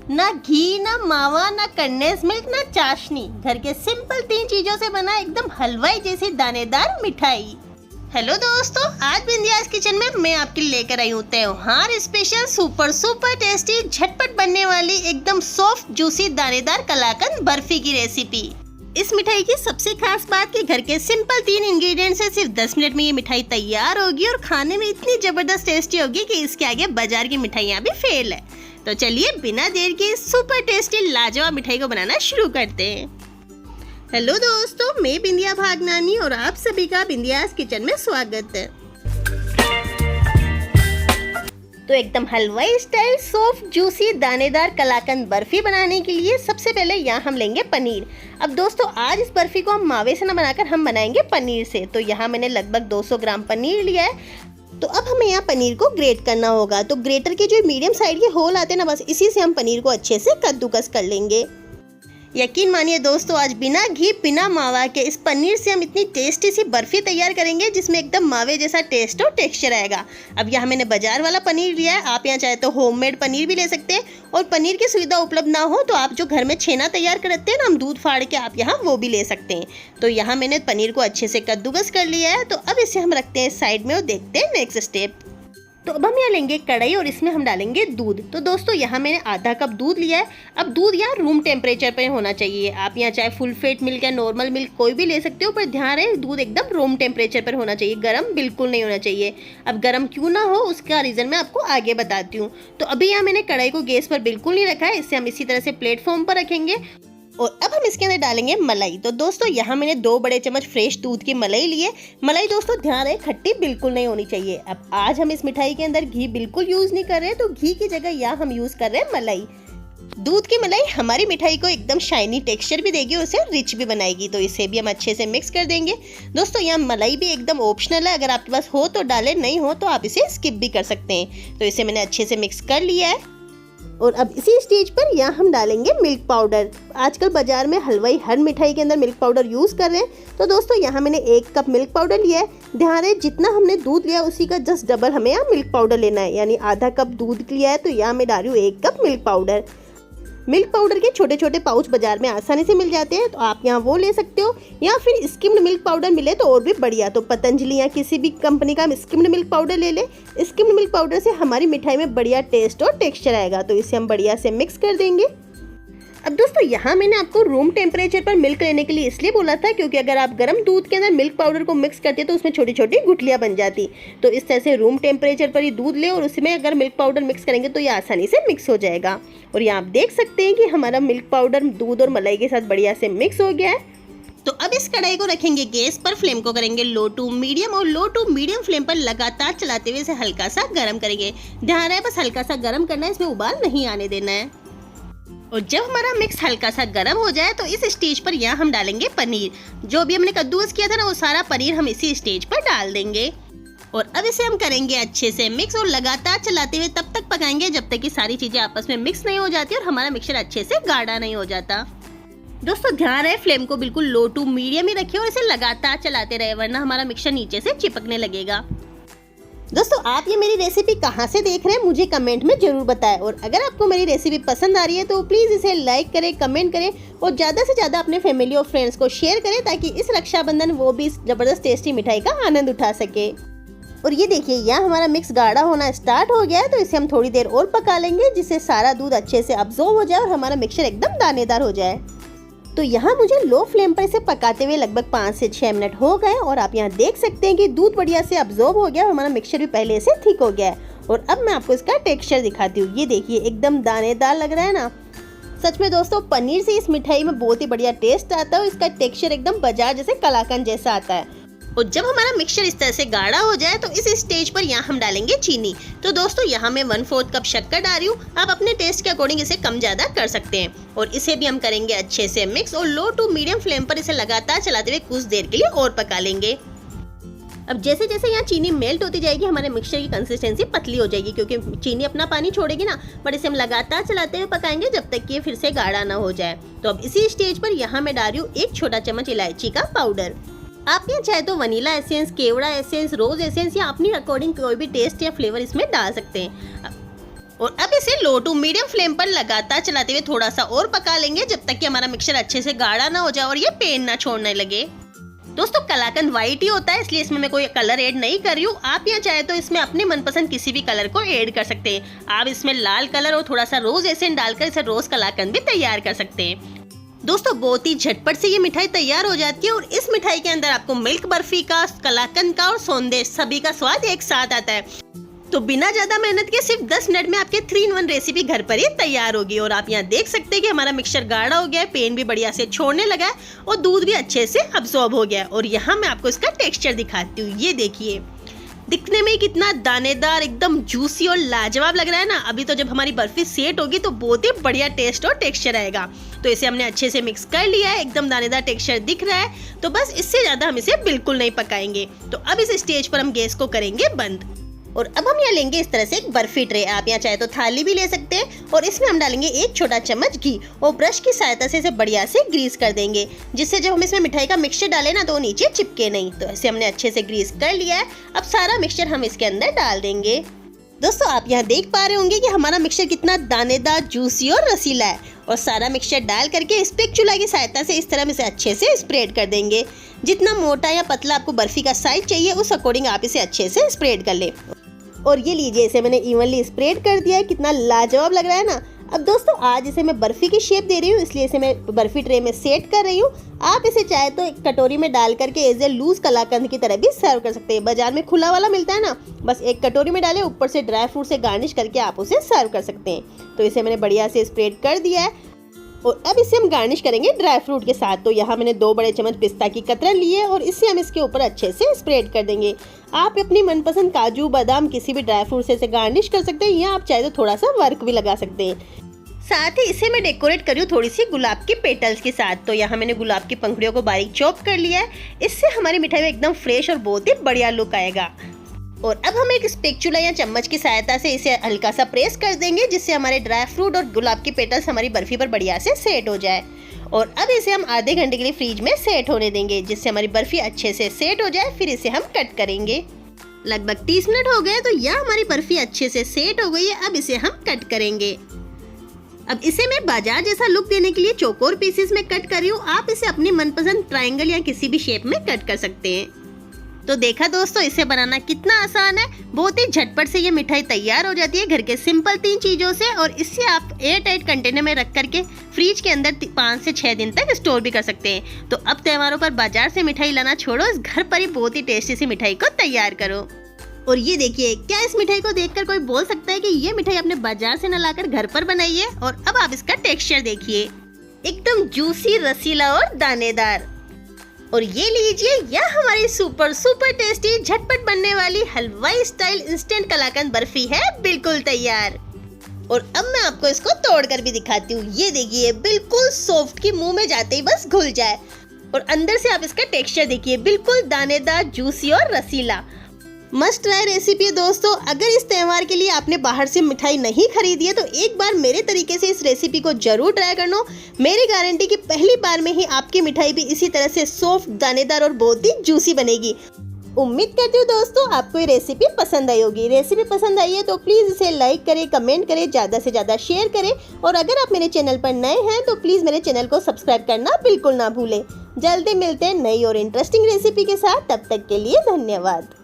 ना घी, ना मावा, ना कंडेंस मिल्क, ना चाशनी, घर के सिंपल 3 चीजों से बना एकदम हलवाई जैसी दानेदार मिठाई। हेलो दोस्तों, आज बिंदियाज किचन में मैं आपके लिए लेकर आई हूँ त्योहार स्पेशल सुपर टेस्टी झटपट बनने वाली एकदम सॉफ्ट जूसी दानेदार कलाकंद बर्फी की रेसिपी। इस मिठाई की सबसे खास बात कि घर के सिंपल 3 इंग्रेडिएंट से सिर्फ 10 मिनट में ये मिठाई तैयार होगी और खाने में इतनी जबरदस्त टेस्टी होगी कि इसके आगे बाजार की मिठाइयाँ भी फेल है। तो चलिए बिना देर के सुपर टेस्टी लाजवाब मिठाई को बनाना शुरू करते हैं। हेलो दोस्तों, मैं बिंदिया भागनानी और आप सभी का बिंदियाज किचन में स्वागत है। तो एकदम हलवाई स्टाइल सॉफ्ट जूसी दानेदार कलाकंद बर्फी बनाने के लिए सबसे पहले यहाँ हम लेंगे पनीर। अब दोस्तों, आज इस बर्फी को हम मावे से ना बनाकर हम बनाएंगे पनीर से। तो यहाँ मैंने लगभग 200 ग्राम पनीर लिया है। तो अब हमें यहाँ पनीर को ग्रेट करना होगा। तो ग्रेटर के जो मीडियम साइड के होल आते हैं ना, बस इसी से हम पनीर को अच्छे से कद्दूकस कर लेंगे। यकीन मानिए दोस्तों, आज बिना घी बिना मावा के इस पनीर से हम इतनी टेस्टी सी बर्फी तैयार करेंगे जिसमें एकदम मावे जैसा टेस्ट और टेक्सचर आएगा। अब यहाँ मैंने बाजार वाला पनीर लिया है, आप यहाँ चाहे तो होममेड पनीर भी ले सकते हैं। और पनीर की सुविधा उपलब्ध ना हो तो आप जो घर में छेना तैयार करते हैं ना, हम दूध फाड़ के, आप यहाँ वो भी ले सकते हैं। तो यहाँ मैंने पनीर को अच्छे से कद्दूकस कर लिया है। तो अब इसे हम रखते हैं साइड में और देखते हैं नेक्स्ट स्टेप। तो अब हम यहाँ लेंगे कढ़ाई और इसमें हम डालेंगे दूध। तो दोस्तों, यहाँ मैंने आधा कप दूध लिया है। अब दूध यहाँ रूम टेम्परेचर पर होना चाहिए। आप यहाँ चाहे फुल फैट मिल्क या नॉर्मल मिल्क कोई भी ले सकते हो, पर ध्यान रहे दूध एकदम रूम टेम्परेचर पर होना चाहिए, गर्म बिल्कुल नहीं होना चाहिए। अब गर्म क्यों ना हो उसका रीज़न मैं आपको आगे बताती हूँ। तो अभी यहाँ मैंने कढ़ाई को गैस पर बिल्कुल नहीं रखा है, इससे हम इसी तरह से प्लेटफॉर्म पर रखेंगे। और अब हम इसके अंदर डालेंगे मलाई। तो दोस्तों, यहाँ मैंने 2 बड़े चम्मच फ्रेश दूध की मलाई लिए। मलाई दोस्तों ध्यान रहे खट्टी बिल्कुल नहीं होनी चाहिए। अब आज हम इस मिठाई के अंदर घी बिल्कुल यूज़ नहीं कर रहे, तो घी की जगह यहाँ हम यूज़ कर रहे हैं मलाई। दूध की मलाई हमारी मिठाई को एकदम शाइनी टेक्सचर भी देगी और उसे रिच भी बनाएगी। तो इसे भी हम अच्छे से मिक्स कर देंगे। दोस्तों, यहाँ मलाई भी एकदम ऑप्शनल है, अगर आपके पास हो तो डालें, नहीं हो तो आप इसे स्किप भी कर सकते हैं। तो इसे मैंने अच्छे से मिक्स कर लिया है। और अब इसी स्टेज पर यहाँ हम डालेंगे मिल्क पाउडर। आजकल बाजार में हलवाई हर मिठाई के अंदर मिल्क पाउडर यूज़ कर रहे हैं। तो दोस्तों, यहाँ मैंने 1 कप मिल्क पाउडर लिया है। ध्यान रहे जितना हमने दूध लिया उसी का जस्ट डबल हमें यहाँ मिल्क पाउडर लेना है। यानी आधा कप दूध लिया है तो यहाँ मैं डाल रही हूँ 1 cup milk powder. Milk powder के छोटे छोटे पाउच बाजार में आसानी से मिल जाते हैं, तो आप यहाँ वो ले सकते हो, या फिर स्किम्ड मिल्क पाउडर मिले तो और भी बढ़िया। तो पतंजलि या किसी भी कंपनी का स्किम्ड मिल्क पाउडर ले ले। स्किम्ड मिल्क पाउडर से हमारी मिठाई में बढ़िया टेस्ट और टेक्सचर आएगा। तो इसे हम बढ़िया से मिक्स कर देंगे। अब दोस्तों, यहाँ मैंने आपको रूम टेम्परेचर पर मिल्क लेने के लिए इसलिए बोला था क्योंकि अगर आप गर्म दूध के अंदर मिल्क पाउडर को मिक्स करते तो उसमें छोटी छोटी गुठलियाँ बन जाती। तो इस तरह से रूम टेम्परेचर पर ही दूध ले और उसमें अगर मिल्क पाउडर मिक्स करेंगे तो ये आसानी से मिक्स हो जाएगा। और यहाँ आप देख सकते हैं कि हमारा मिल्क पाउडर दूध और मलाई के साथ बढ़िया से मिक्स हो गया है। तो अब इस कढ़ाई को रखेंगे गैस पर, फ्लेम को करेंगे लो टू मीडियम और लो टू मीडियम फ्लेम पर लगातार चलाते हुए इसे हल्का सा गर्म करेंगे। ध्यान रहे बस हल्का सा गर्म करना है, इसमें उबाल नहीं आने देना है। और जब हमारा मिक्स हल्का सा गर्म हो जाए तो इस स्टेज पर यहाँ हम डालेंगे पनीर। जो भी हमने कद्दूकस किया था ना, वो सारा पनीर हम इसी स्टेज पर डाल देंगे। और अब इसे हम करेंगे अच्छे से मिक्स और लगातार चलाते हुए तब तक पकाएंगे जब तक कि सारी चीजें आपस में मिक्स नहीं हो जाती और हमारा मिक्सचर अच्छे से गाढ़ा नहीं हो जाता। दोस्तों, ध्यान रहे फ्लेम को बिल्कुल लो टू मीडियम ही रखिए और इसे लगातार चलाते रहे, वरना हमारा मिक्सचर नीचे से चिपकने लगेगा। दोस्तों, आप ये मेरी रेसिपी कहाँ से देख रहे हैं मुझे कमेंट में जरूर बताएं। और अगर आपको मेरी रेसिपी पसंद आ रही है तो प्लीज़ इसे लाइक करें, कमेंट करें और ज़्यादा से ज़्यादा अपने फैमिली और फ्रेंड्स को शेयर करें ताकि इस रक्षाबंधन वो भी इस ज़बरदस्त टेस्टी मिठाई का आनंद उठा सके। और ये देखिए, यहाँ हमारा मिक्स गाढ़ा होना स्टार्ट हो गया है। तो इसे हम थोड़ी देर और पका लेंगे जिससे सारा दूध अच्छे से अब्जॉर्ब हो जाए और हमारा मिक्सचर एकदम दानेदार हो जाए। तो यहाँ मुझे लो फ्लेम पर इसे पकाते हुए लगभग 5 से 6 मिनट हो गए और आप यहाँ देख सकते हैं कि दूध बढ़िया से अब्जॉर्ब हो गया और हमारा मिक्सचर भी पहले से ठीक हो गया है। और अब मैं आपको इसका टेक्सचर दिखाती हूँ। ये देखिए, एकदम दानेदार लग रहा है ना। सच में दोस्तों, पनीर से इस मिठाई में बहुत ही बढ़िया टेस्ट आता है और इसका टेक्सचर एकदम बाजार जैसे कलाकंद जैसा आता है। और जब हमारा मिक्सचर इस तरह से गाढ़ा हो जाए तो इस स्टेज पर यहाँ हम डालेंगे चीनी। तो दोस्तों, यहाँ मैं 1/4 कप शक्कर डाल रही हूँ। आप अपने टेस्ट के अकॉर्डिंग इसे कम ज़्यादा कर सकते हैं। और इसे भी हम करेंगे अच्छे से मिक्स और लो टू मीडियम फ्लेम पर इसे लगातार चलाते हुए कुछ देर के लिए और पका लेंगे। अब जैसे जैसे यहाँ चीनी मेल्ट होती जाएगी हमारे मिक्सचर की कंसिस्टेंसी पतली हो जाएगी क्योंकि चीनी अपना पानी छोड़ेगी ना। बट इसे हम लगातार चलाते हुए पकाएंगे जब तक कि ये फिर से गाढ़ा ना हो जाए। तो अब इसी स्टेज पर यहाँ मैं डाल रही हूँ 1 छोटा चम्मच इलायची का पाउडर। आप यहाँ चाहे तो वनीला एसेंस, केवड़ा एसेंस, रोज एसेंस या अपनी अकॉर्डिंग कोई भी टेस्ट या फ्लेवर इसमें डाल सकते हैं। और अब इसे लो टू मीडियम फ्लेम पर लगातार चलाते हुए थोड़ा सा और पका लेंगे जब तक कि हमारा मिक्सचर अच्छे से गाढ़ा ना हो जाए और ये पेन ना छोड़ने लगे। दोस्तों कलाकंद व्हाइट ही होता है, इसलिए इसमें मैं कोई कलर ऐड नहीं कर रही हूँ। आप यहाँ चाहे तो इसमें अपने मनपसंद किसी भी कलर को ऐड कर सकते हैं। आप इसमें लाल कलर और थोड़ा सा रोज एसेंस डालकर इसे रोज कलाकंद भी तैयार कर सकते हैं। दोस्तों बहुत ही झटपट से ये मिठाई तैयार हो जाती है और इस मिठाई के अंदर आपको मिल्क बर्फी का, कलाकंद का और सोंदेश सभी का स्वाद एक साथ आता है। तो बिना ज्यादा मेहनत के सिर्फ 10 मिनट में आपके 3-in-1 रेसिपी घर पर ही तैयार होगी। और आप यहाँ देख सकते हैं कि हमारा मिक्सचर गाढ़ा हो गया है, पेन भी बढ़िया से छोड़ने लगा है और दूध भी अच्छे से अब्सॉर्ब हो गया है। और यहाँ मैं आपको इसका टेक्सचर दिखाती हूँ। ये देखिए, दिखने में कितना दानेदार, एकदम जूसी और लाजवाब लग रहा है ना। अभी तो जब हमारी बर्फी सेट होगी तो बहुत ही बढ़िया टेस्ट और टेक्सचर आएगा। तो इसे हमने अच्छे से मिक्स कर लिया है, एकदम दानेदार टेक्सचर दिख रहा है। तो बस इससे ज्यादा हम इसे बिल्कुल नहीं पकाएंगे। तो अब इस स्टेज पर हम गैस को करेंगे बंद। और अब हम यहाँ लेंगे इस तरह से एक बर्फी ट्रे, आप यहाँ चाहे तो थाली भी ले सकते हैं। और इसमें हम डालेंगे 1 छोटा चम्मच घी और ब्रश की सहायता से इसे बढ़िया से ग्रीस कर देंगे, जिससे जब हम इसमें मिठाई का मिक्सचर डालें ना तो वो नीचे चिपके नहीं। तो ऐसे हमने अच्छे से ग्रीस कर लिया है। अब सारा मिक्सचर हम इसके अंदर डाल देंगे। दोस्तों आप यहाँ देख पा रहे होंगे कि हमारा मिक्सचर कितना दानेदार, जूसी और रसीला है। और सारा मिक्सचर डाल करके स्पैचुला की सहायता से इस तरह हम इसे अच्छे से स्प्रेड कर देंगे। जितना मोटा या पतला आपको बर्फी का साइज चाहिए उस अकॉर्डिंग आप इसे अच्छे से स्प्रेड कर ले। और ये लीजिए, इसे मैंने इवनली स्प्रेड कर दिया है। कितना लाजवाब लग रहा है ना। अब दोस्तों आज इसे मैं बर्फी की शेप दे रही हूँ, इसलिए इसे मैं बर्फी ट्रे में सेट कर रही हूँ। आप इसे चाहे तो एक कटोरी में डाल करके एज ए लूज कलाकंद की तरह भी सर्व कर सकते हैं। बाजार में खुला वाला मिलता है ना, बस एक कटोरी में डालें, ऊपर से ड्राई फ्रूट से गार्निश करके आप उसे सर्व कर सकते हैं। तो इसे मैंने बढ़िया से स्प्रेड कर दिया है। और अब इसे हम गार्निश करेंगे ड्राई फ्रूट के साथ। तो यहाँ मैंने 2 बड़े चम्मच पिस्ता की कतरन ली है और इसे हम इसके ऊपर अच्छे से स्प्रेड कर देंगे। आप अपनी मनपसंद काजू, बादाम, किसी भी ड्राई फ्रूट से इसे गार्निश कर सकते हैं, या आप चाहे तो थोड़ा सा वर्क भी लगा सकते हैं। साथ ही इसे मैं डेकोरेट कर रही हूँ थोड़ी सी गुलाब की पेटल्स के साथ। तो यहाँ मैंने गुलाब की पंखुड़ियों को बारीक चॉप कर लिया है। इससे हमारी मिठाई में एकदम फ्रेश और बहुत ही बढ़िया लुक आएगा। और अब हम एक स्पैचुला या चम्मच की सहायता से इसे हल्का सा प्रेस कर देंगे, जिससे हमारे ड्राई फ्रूट और गुलाब की पेटल्स हमारी बर्फी पर बढ़िया से सेट हो जाए। और अब इसे हम आधे घंटे के लिए फ्रिज में सेट होने देंगे, जिससे हमारी बर्फी अच्छे से सेट हो जाए। फिर इसे हम कट करेंगे। लगभग 30 मिनट हो गए तो यह हमारी बर्फी अच्छे से सेट हो गई है। अब इसे हम कट करेंगे। अब इसे मैं बाजार जैसा लुक देने के लिए चौकोर पीसेस में कट कर रही हूँ। आप इसे अपनी मनपसंद ट्रायंगल या किसी भी शेप में कट कर सकते हैं। तो देखा दोस्तों, इसे बनाना कितना आसान है। बहुत ही झटपट से ये मिठाई तैयार हो जाती है घर के सिंपल 3 चीजों से। और इससे आप एयर टाइट कंटेनर में रख करके फ्रिज के अंदर 5 से 6 दिन तक स्टोर भी कर सकते हैं। तो अब त्योहारों पर बाजार से मिठाई लाना छोड़ो, इस घर पर ही बहुत ही टेस्टी सी मिठाई को तैयार करो। और ये देखिए, क्या इस मिठाई को देखकर कोई बोल सकता है कि ये मिठाई आपने बाजार से न लाकर घर पर बनाई है? और अब आप इसका टेक्सचर देखिए, एकदम जूसी, रसीला और दानेदार। और ये लीजिए, यह हमारी सुपर टेस्टी झटपट बनने वाली हलवाई स्टाइल इंस्टेंट कलाकंद बर्फी है बिल्कुल तैयार। और अब मैं आपको इसको तोड़कर भी दिखाती हूँ। ये देखिए, बिल्कुल सॉफ्ट की मुंह में जाते ही बस घुल जाए। और अंदर से आप इसका टेक्सचर देखिए, बिल्कुल दानेदार, जूसी और रसीला। मस्ट ट्राई रेसिपी है दोस्तों। अगर इस त्योहार के लिए आपने बाहर से मिठाई नहीं खरीदी है तो एक बार मेरे तरीके से इस रेसिपी को जरूर ट्राई करना। मेरी गारंटी कि पहली बार में ही आपकी मिठाई भी इसी तरह से सॉफ्ट, दानेदार और बहुत ही जूसी बनेगी। उम्मीद करती हूँ दोस्तों आपको ये रेसिपी पसंद आई होगी। रेसिपी पसंद आई है तो प्लीज़ इसे लाइक करें, कमेंट करें, ज़्यादा से ज़्यादा शेयर करें। और अगर आप मेरे चैनल पर नए हैं तो प्लीज़ मेरे चैनल को सब्सक्राइब करना बिल्कुल ना भूलें। जल्दी मिलते हैं नई और इंटरेस्टिंग रेसिपी के साथ। तब तक के लिए धन्यवाद।